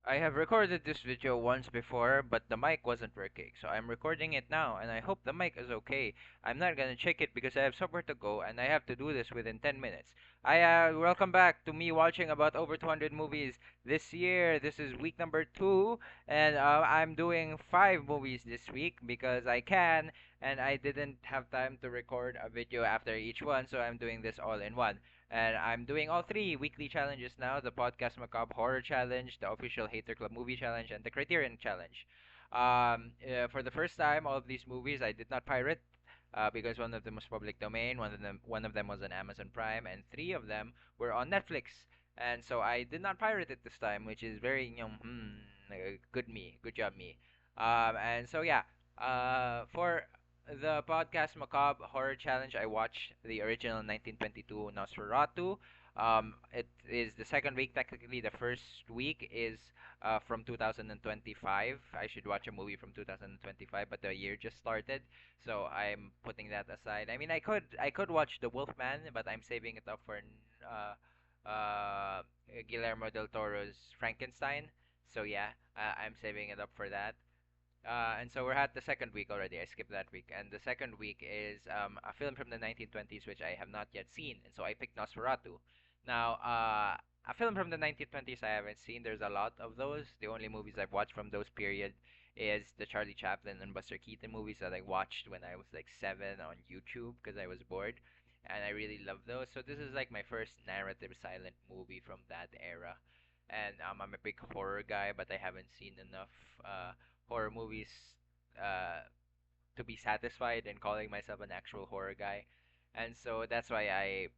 I have recorded this video once before, but the mic wasn't working, so I'm recording it now, and I hope the mic is okay. I'm not gonna check it because I have somewhere to go, and I have to do this within 10 minutes. Welcome back to me watching about over 200 movies this year. This is week number 2, and I'm doing 5 movies this week because I can, and I didn't have time to record a video after each one, so I'm doing this all in one. And I'm doing all three weekly challenges now: the Podcast Macabre Horror Challenge, the official Hater Club Movie Challenge, and the Criterion Challenge. For the first time, all of these movies I did not pirate because one of them was public domain, one of them was on Amazon Prime, and three of them were on Netflix. And so I did not pirate it this time, which is very good me, good job me. And so yeah, for the Podcast Macabre Horror Challenge, I watched the original 1922 Nosferatu. It is the second week. Technically, the first week is from 2025. I should watch a movie from 2025, but the year just started, so I'm putting that aside. I mean, I could watch The Wolfman, but I'm saving it up for Guillermo del Toro's Frankenstein. So yeah, I'm saving it up for that. And so we're at the second week already. I skipped that week. And the second week is a film from the 1920s, which I have not yet seen. And so I picked Nosferatu. Now, a film from the 1920s I haven't seen. There's a lot of those. The only movies I've watched from those period is the Charlie Chaplin and Buster Keaton movies that I watched when I was like 7 on YouTube because I was bored. And I really love those. So this is like my first narrative silent movie from that era. And I'm a big horror guy, but I haven't seen enough horror movies uh, to be satisfied in calling myself an actual horror guy. And so that's why I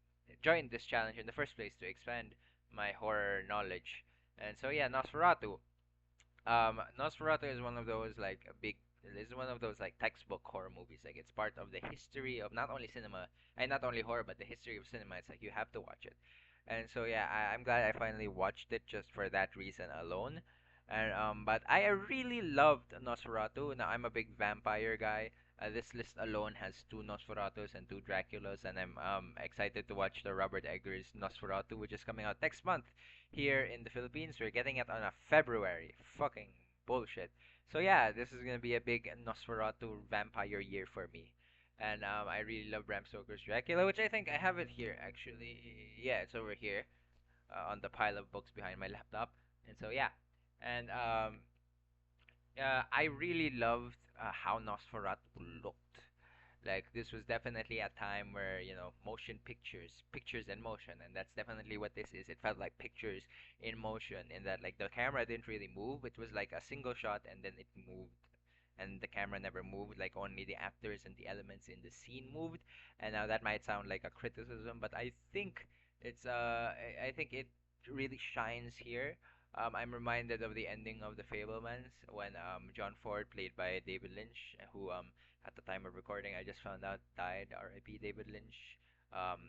joined this challenge in the first place, to expand my horror knowledge. And so yeah, Nosferatu. Nosferatu is one of those like a big. Is one of those like textbook horror movies. Like it's part of the history of not only cinema and not only horror, but the history of cinema. It's like you have to watch it. And so yeah, I'm glad I finally watched it just for that reason alone. And but I really loved Nosferatu. Now I'm a big vampire guy. This list alone has two Nosferatus and two Draculas, and I'm excited to watch the Robert Eggers Nosferatu, which is coming out next month here in the Philippines. We're getting it on a February. Fucking bullshit. So yeah, this is gonna be a big Nosferatu vampire year for me. And I really love Bram Stoker's Dracula, which I think I have it here actually. Yeah, it's over here on the pile of books behind my laptop. And so yeah, and I really loved how Nosferatu looked. Like this was definitely a time where motion pictures, pictures in motion, and that's definitely what this is. It felt like pictures in motion, in that like the camera didn't really move. It was like a single shot, and then it moved, and the camera never moved. Like only the actors and the elements in the scene moved. And now that might sound like a criticism, but I think I think it really shines here. I'm reminded of the ending of The Fablemans when John Ford, played by David Lynch, who at the time of recording I just found out died. R.I.P. David Lynch.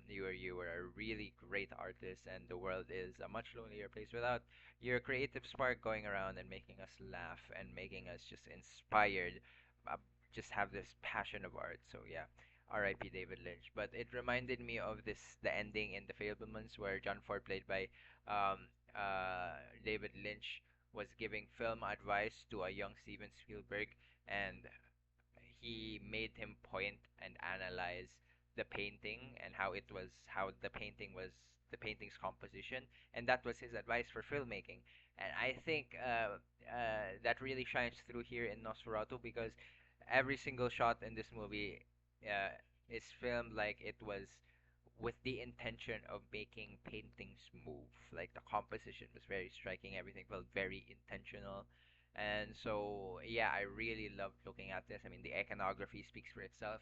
You were a really great artist, and the world is a much lonelier place without your creative spark going around and making us laugh and making us just inspired. Uh, just have this passion of art. So yeah, R.I.P. David Lynch. But it reminded me of the ending in The Fablemans, where John Ford, played by um, David Lynch, was giving film advice to a young Steven Spielberg, and he made him point and analyze the painting and how the painting's composition, and that was his advice for filmmaking. And I think that really shines through here in Nosferatu, because every single shot in this movie uh, is filmed like it was with the intention of making paintings move. Like the composition was very striking, everything felt very intentional. And so, yeah, I really loved looking at this. I mean, the iconography speaks for itself.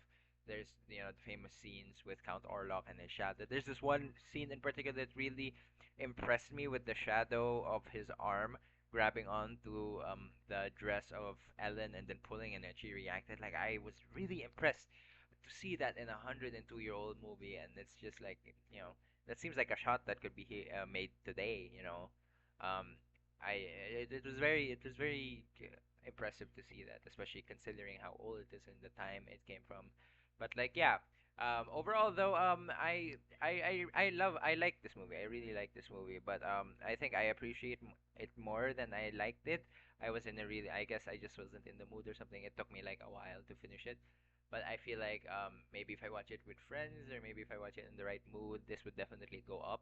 There's, the famous scenes with Count Orlok and his shadow. There's this one scene in particular that really impressed me, with the shadow of his arm grabbing onto the dress of Ellen and then pulling, and then she reacted. Like, I was really impressed to see that in a 102-year-old movie, and it's just like, that seems like a shot that could be made today. Um, it was very impressive to see that, especially considering how old it is and the time it came from. But like, yeah, Overall, though, I like this movie. I really like this movie, but I think I appreciate it more than I liked it. I was in a really, I guess I just wasn't in the mood or something. It took me like a while to finish it, but I feel like maybe if I watch it with friends or maybe if I watch it in the right mood, this would definitely go up.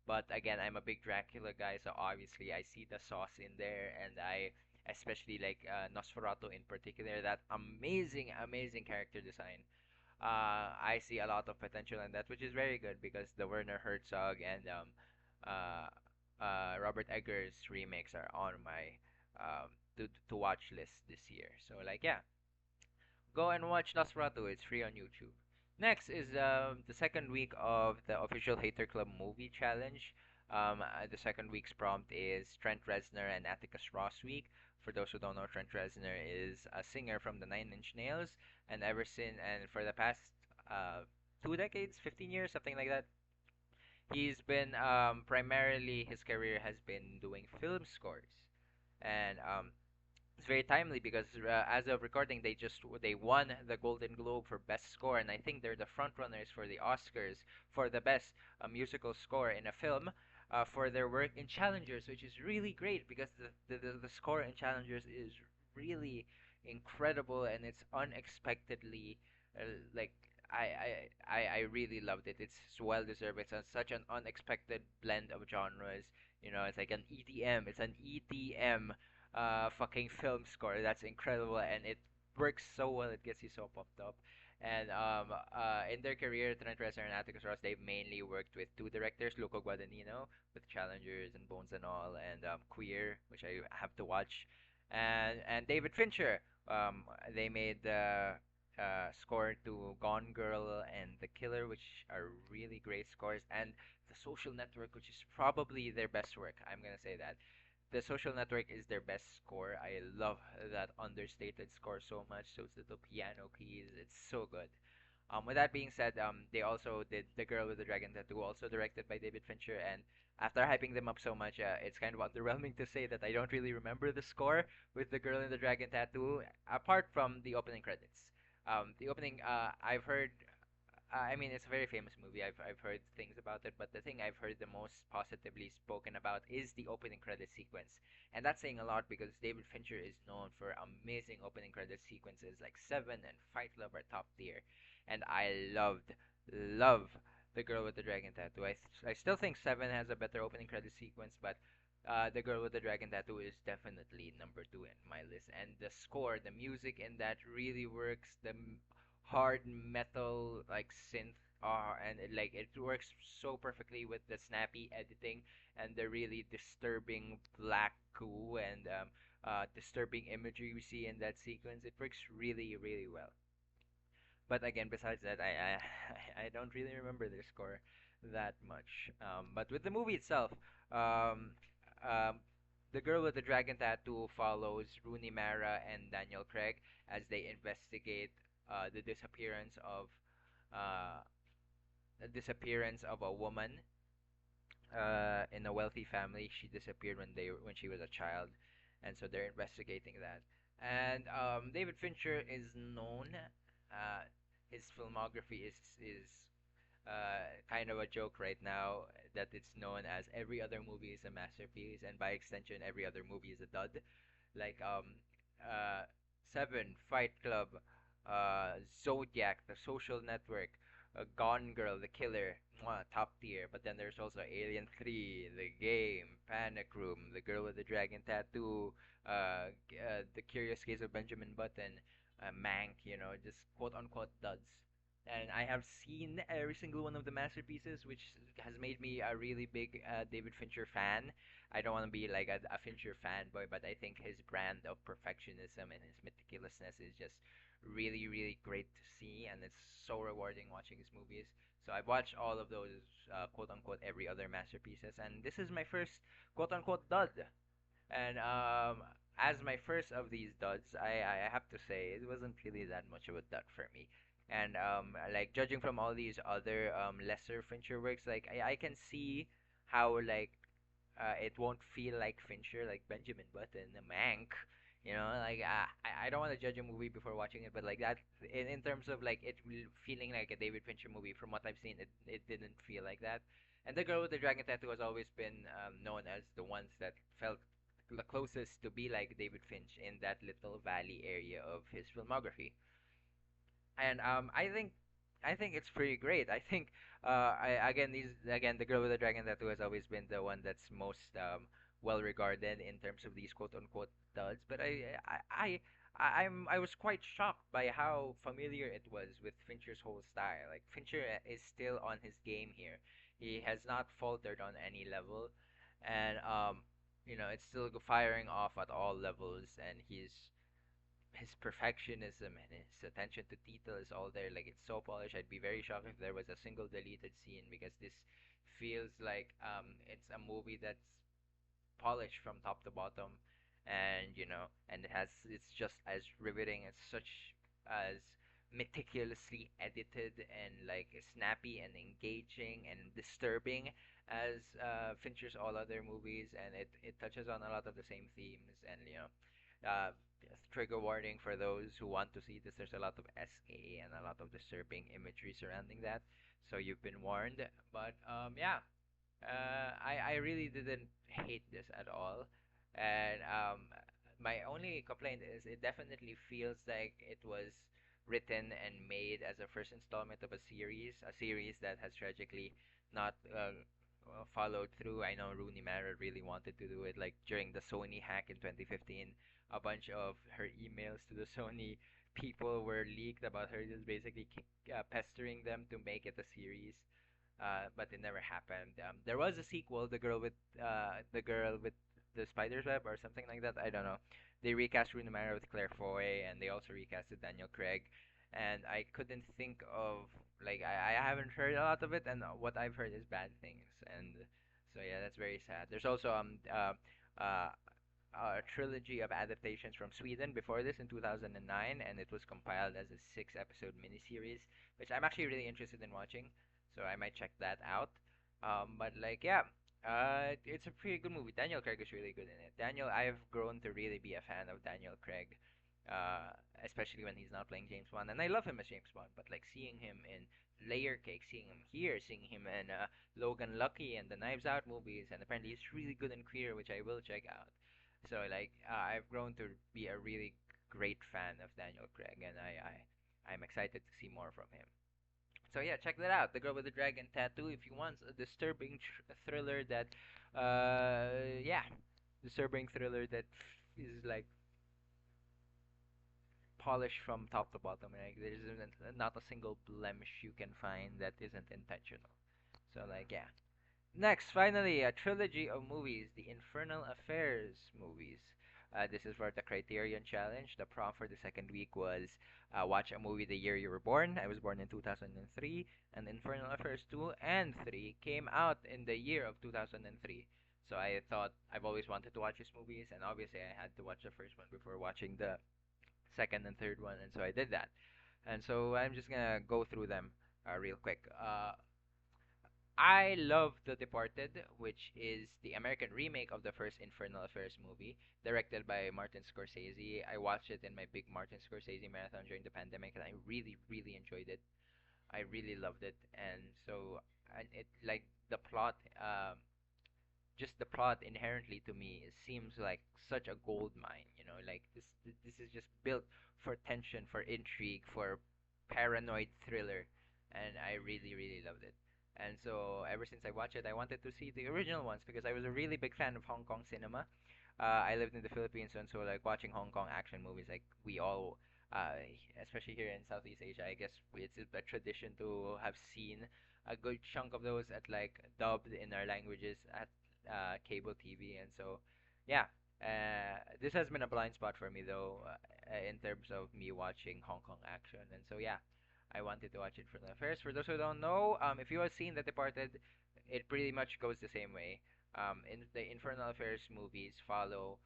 But again, I'm a big Dracula guy, so obviously I see the sauce in there, and I especially like Nosferatu in particular. That amazing, amazing character design. I see a lot of potential in that, which is very good because the Werner Herzog and uh, Robert Eggers remakes are on my to watch list this year. So like yeah, go and watch Nosferatu. It's free on YouTube. Next is the second week of the official Hater Club movie challenge. The second week's prompt is Trent Reznor and Atticus Ross week. For those who don't know, Trent Reznor is a singer from the Nine Inch Nails, and ever since and for the past 2 decades, 15 years, something like that, he's been primarily his career has been doing film scores, and it's very timely because as of recording, they won the Golden Globe for Best Score, and I think they're the front runners for the Oscars for the best musical score in a film for their work in Challengers, which is really great because the score in Challengers is really incredible and it's unexpectedly uh, like I really loved it. It's well deserved. It's such an unexpected blend of genres. You know, it's like an EDM. It's an EDM fucking film score. That's incredible, and it works so well. It gets you so pumped up. And in their career, Trent Reznor and Atticus Ross, they've mainly worked with two directors, Luca Guadagnino with Challengers and Bones and All, and Queer, which I have to watch, and David Fincher. They made the score to Gone Girl and The Killer, which are really great scores, and The Social Network, which is probably their best work. I'm gonna say that. The Social Network is their best score. I love that understated score so much. Those little piano keys, it's so good. With that being said, they also did The Girl with the Dragon Tattoo, also directed by David Fincher. And after hyping them up so much, it's kind of underwhelming to say that I don't really remember the score with The Girl in the Dragon Tattoo, apart from the opening credits. The opening, I've heard I mean, it's a very famous movie. I've heard things about it, but the thing I've heard the most positively spoken about is the opening credit sequence, and that's saying a lot because David Fincher is known for amazing opening credit sequences. Like Seven and Fight Club are top tier, and I love The Girl with the Dragon Tattoo. I still think Seven has a better opening credit sequence, but The Girl with the Dragon Tattoo is definitely number two in my list. And the score, the music in that really works. The hard metal like synth and it works so perfectly with the snappy editing and the really disturbing black goo and disturbing imagery we see in that sequence. It works really really well. But again, besides that, I don't really remember their score that much. But with the movie itself, um, um, the Girl with the Dragon Tattoo follows Rooney Mara and Daniel Craig as they investigate the uh, disappearance of a woman in a wealthy family. She disappeared when she was a child, and so they're investigating that. And David Fincher is known. Uh, his filmography is kind of a joke right now that it's known as every other movie is a masterpiece, and by extension, every other movie is a dud. Like uh, Seven, Fight Club, Zodiac, The Social Network, Gone Girl, The Killer, mwah, top tier. But then there's also Alien 3, The Game, Panic Room, The Girl with the Dragon Tattoo, The Curious Case of Benjamin Button, Mank, just quote unquote duds. And I have seen every single one of the masterpieces, which has made me a really big David Fincher fan. I don't want to be like a Fincher fanboy, but I think his brand of perfectionism and his meticulousness is just really, really great to see, and it's so rewarding watching his movies. So I've watched all of those quote unquote every other masterpieces, and this is my first quote unquote dud. And as my first of these duds, I have to say it wasn't really that much of a dud for me. And like judging from all these other lesser Fincher works, like I can see how like it won't feel like Fincher, like Benjamin Button, Mank. Like I don't want to judge a movie before watching it, but like that in terms of like feeling like a David Fincher movie, from what I've seen, it didn't feel like that. And The Girl with the Dragon Tattoo has always been known as the ones that felt the closest to be like David Finch in that little valley area of his filmography. And I think it's pretty great. I think again the Girl with the Dragon Tattoo has always been the one that's most well regarded in terms of these quote unquote duds. But I was quite shocked by how familiar it was with Fincher's whole style. Like Fincher is still on his game here. He has not faltered on any level, and it's still firing off at all levels, and his perfectionism and his attention to detail is all there. Like it's so polished. I'd be very shocked if there was a single deleted scene because this feels like it's a movie that's polished from top to bottom, and it's just as riveting as such as meticulously edited and like snappy and engaging and disturbing as Fincher's all other movies, and it touches on a lot of the same themes, and trigger warning for those who want to see this. There's a lot of SK and a lot of disturbing imagery surrounding that, so you've been warned. But yeah, I really didn't hate this at all, and my only complaint is it definitely feels like it was written and made as a first installment of a series that has tragically not followed through. I know Rooney Mara really wanted to do it, like during the Sony hack in 2015. A bunch of her emails to the Sony people were leaked about her just basically pestering them to make it a series, but it never happened. There was a sequel, the girl with the spider's web or something like that. I don't know. They recast Rooney Mara with Claire Foy, and they also recasted Daniel Craig. And I couldn't think of like I haven't heard a lot of it, and what I've heard is bad things. And so yeah, that's very sad. There's also uh a trilogy of adaptations from Sweden before this in 2009, and it was compiled as a six-episode miniseries, which I'm actually really interested in watching, so I might check that out. But like, yeah, it's a pretty good movie. Daniel Craig is really good in it. I've grown to really be a fan of Daniel Craig, especially when he's not playing James Bond, and I love him as James Bond. But like seeing him in Layer Cake, seeing him here, seeing him in Logan Lucky and the Knives Out movies, and apparently he's really good in Queer, which I will check out. So like I've grown to be a really great fan of Daniel Craig, and I'm excited to see more from him. So yeah, check that out. The Girl with the Dragon Tattoo. If you want a disturbing thriller that, yeah, disturbing thriller that is like polished from top to bottom. Like not a single blemish you can find that isn't intentional. So like yeah, next, finally, a trilogy of movies, the Infernal Affairs movies. This is for the Criterion Challenge. The prompt for the second week was watch a movie the year you were born. I was born in 2003, and Infernal Affairs 2 and 3 came out in the year of 2003. So I thought I've always wanted to watch these movies, and obviously I had to watch the first one before watching the second and third one, and so I did that. And so I'm just gonna go through them real quick. I love The Departed, which is the American remake of the first Infernal Affairs movie, directed by Martin Scorsese. I watched it in my big Martin Scorsese marathon during the pandemic, and I really, really enjoyed it. I really loved it, and so and it like the plot. Just the plot inherently to me seems like such a gold mine. Like this is just built for tension, for intrigue, for paranoid thriller, and I really really loved it. And so ever since I watched it, I wanted to see the original ones because I was a really big fan of Hong Kong cinema. I lived in the Philippines, and so like watching Hong Kong action movies, like we all, especially here in Southeast Asia, I guess it's a tradition to have seen a good chunk of those at like dubbed in our languages at cable TV, and so yeah, this has been a blind spot for me though, in terms of me watching Hong Kong action, and so yeah, I wanted to watch it for the first. For those who don't know, if you have seen The Departed, it pretty much goes the same way. In the Infernal Affairs movies follow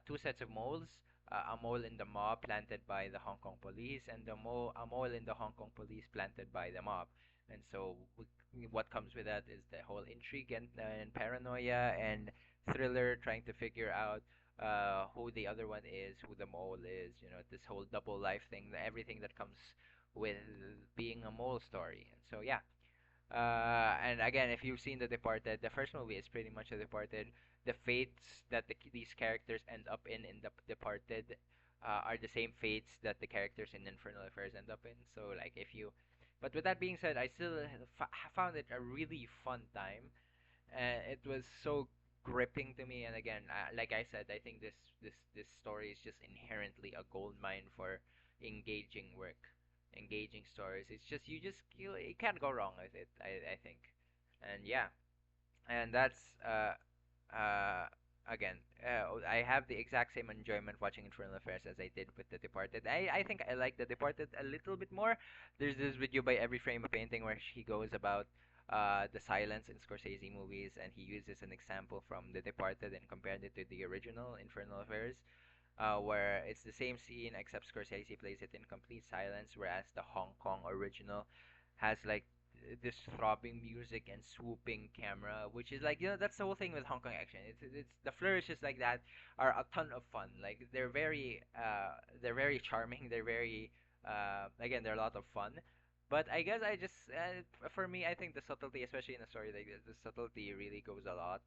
two sets of moles. A mole in the mob planted by the Hong Kong police, and a mole in the Hong Kong police planted by the mob. And so what comes with that is the whole intrigue and paranoia and thriller trying to figure out who the other one is, who the mole is, this whole double life thing, everything that comes with being a mole story. And so yeah, and again, if you've seen The Departed, the first movie is pretty much The Departed. The fates that these characters end up in The Departed are the same fates that the characters in Infernal Affairs end up in. So like if you, but with that being said, I still found it a really fun time, and it was so gripping to me. And again, like I said, I think this story is just inherently a gold mine for engaging work, engaging stories. It's just you can't go wrong with it. I think, and yeah, and that's uh again, I have the exact same enjoyment watching Infernal Affairs as I did with The Departed. I think I like The Departed a little bit more. There's this video by Every Frame a Painting where he goes about the silence in Scorsese movies, and he uses an example from The Departed and compared it to the original Infernal Affairs, where it's the same scene except Scorsese plays it in complete silence, whereas the Hong Kong original has like this throbbing music and swooping camera, which is like, that's the whole thing with Hong Kong action. It's the flourishes like that are a ton of fun. Like they're very charming. They're very again, they're a lot of fun. But I guess for me, I think the subtlety, especially in a story like this, the subtlety really goes a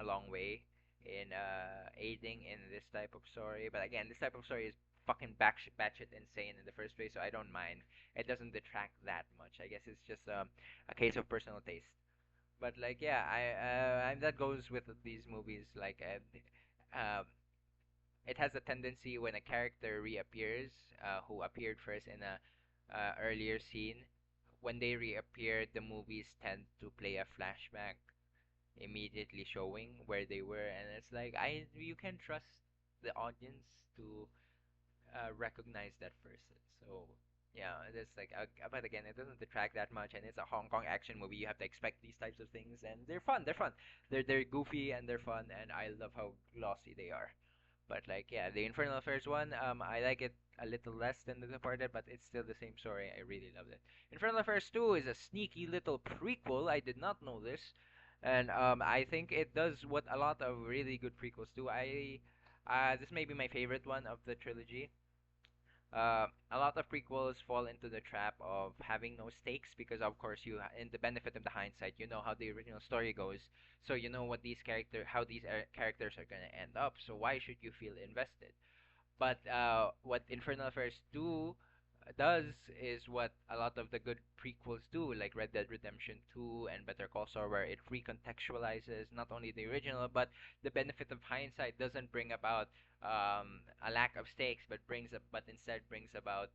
long way in aiding in this type of story. But again, this type of story is fucking batshit insane in the first place, so I don't mind. It doesn't detract that much. I guess it's just a case of personal taste. But like, yeah, and that goes with these movies. Like, it has a tendency when a character reappears, who appeared first in a earlier scene. When they reappear, the movies tend to play a flashback immediately showing where they were, and it's like I you can trust the audience to recognize that person. So yeah, it's like but again, it doesn't detract that much, and it's a Hong Kong action movie. You have to expect these types of things, and they're fun. They're fun. They're goofy and they're fun, and I love how glossy they are. But like, yeah, the Infernal Affairs one, I like it a little less than The Departed, but it's still the same story. I really loved it. Infernal Affairs 2 is a sneaky little prequel. I did not know this, and I think it does what a lot of really good prequels do. This may be my favorite one of the trilogy. A lot of prequels fall into the trap of having no stakes because, of course, in the benefit of the hindsight, you know how the original story goes, so you know how these characters are gonna end up. So why should you feel invested? But what Infernal Affairs does is what a lot of the good prequels do, like Red Dead Redemption 2 and Better Call Saul, where it recontextualizes not only the original, but the benefit of hindsight doesn't bring about a lack of stakes, but instead brings about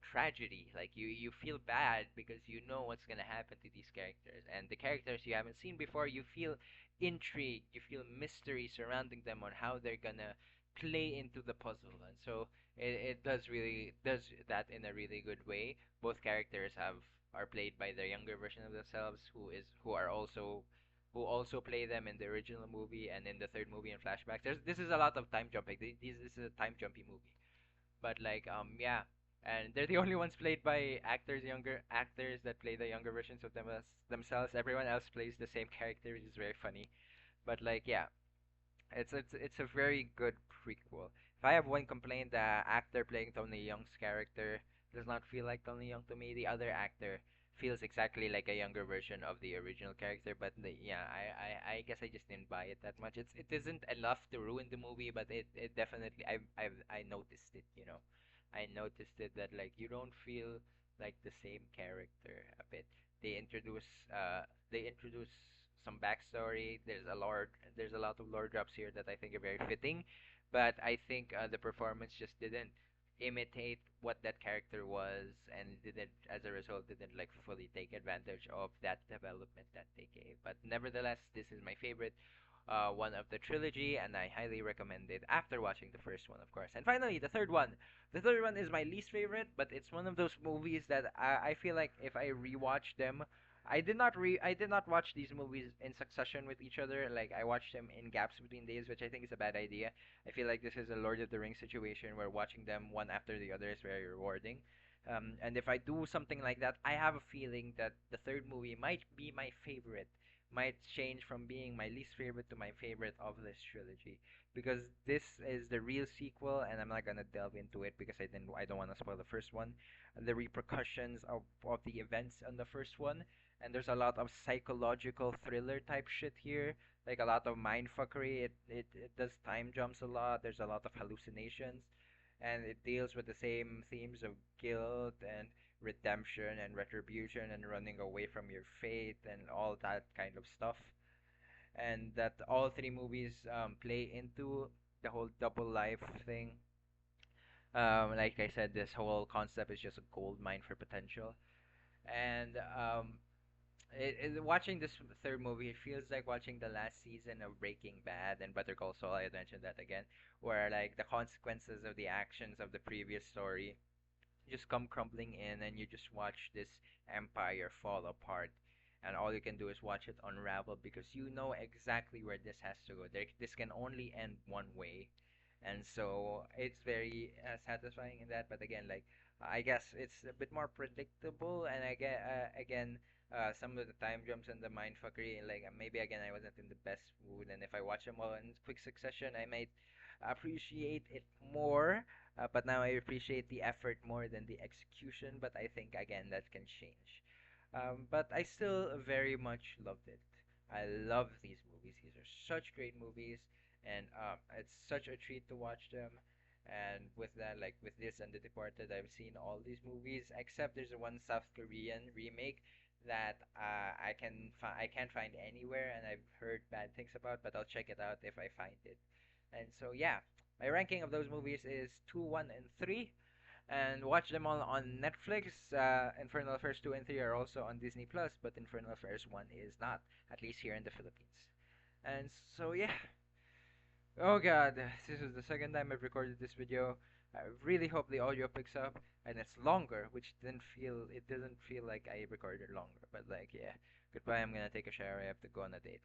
tragedy. Like you feel bad because you know what's gonna happen to these characters, and the characters you haven't seen before, you feel intrigue, you feel mystery surrounding them on how they're gonna play into the puzzle. And so it does that in a really good way. Both characters are played by their younger version of themselves, who also play them in the original movie and in the third movie in flashbacks. This is a lot of time jumping. This is a time jumpy movie. But like, yeah, and they're the only ones played by younger actors that play the younger versions of themselves. Everyone else plays the same character, which is very funny. But like, yeah, it's a very good prequel. If I have one complaint, the actor playing Tony Young's character does not feel like Tony Young to me. The other actor feels exactly like a younger version of the original character. But yeah, I guess I just didn't buy it that much. It isn't enough to ruin the movie, but it definitely I noticed it. I noticed it that like you don't feel like the same character a bit. They introduce they introduce some backstory. There's a lot of lore drops here that I think are very fitting, but I think the performance just didn't imitate what that character was, and didn't, as a result, didn't like fully take advantage of that development that they gave. But nevertheless, this is my favorite one of the trilogy, and I highly recommend it after watching the first one, of course. And finally, the third one. The third one is my least favorite, but it's one of those movies that I feel like if I rewatch them, I did not watch these movies in succession with each other. Like I watched them in gaps between days, which I think is a bad idea. I feel like this is a Lord of the Rings situation where watching them one after the other is very rewarding. And if I do something like that, I have a feeling that the third movie might be my favorite, might change from being my least favorite to my favorite of this trilogy, because this is the real sequel, and I'm not gonna delve into it because I don't want to spoil the first one, and the repercussions of the events on the first one. And there's a lot of psychological thriller type shit here, like a lot of mind fuckery. It does time jumps a lot. There's a lot of hallucinations, and it deals with the same themes of guilt and redemption and retribution and running away from your fate and all that kind of stuff. And that all three movies play into the whole double life thing. Like I said, this whole concept is just a gold mine for potential. And watching this third movie, it feels like watching the last season of Breaking Bad and Better Call Saul. I mentioned that again, where like the consequences of the actions of the previous story just come crumbling in, and you just watch this empire fall apart, and all you can do is watch it unravel because you know exactly where this has to go. This can only end one way, and so it's very satisfying in that. But again, like I guess it's a bit more predictable, and I get again. Some of the time jumps and the mind fuckery, and like maybe again I wasn't in the best mood, and if I watch them all in quick succession, I might appreciate it more, but now I appreciate the effort more than the execution. But I think again that can change. But I still very much loved it. I love these movies. These are such great movies, and it's such a treat to watch them. And with that, like with this and The Departed, I've seen all these movies except there's one South Korean remake that I can't find anywhere, and I've heard bad things about. But I'll check it out if I find it. And so yeah, my ranking of those movies is 2, 1, and 3. And watch them all on Netflix. Infernal Affairs 2 and 3 are also on Disney Plus, but Infernal Affairs 1 is not, at least here in the Philippines. And so yeah. Oh god, this is the second time I've recorded this video. I really hope the audio picks up, and it's longer, which it didn't feel like I recorded longer. But like yeah, goodbye. I'm gonna take a shower. I have to go on a date.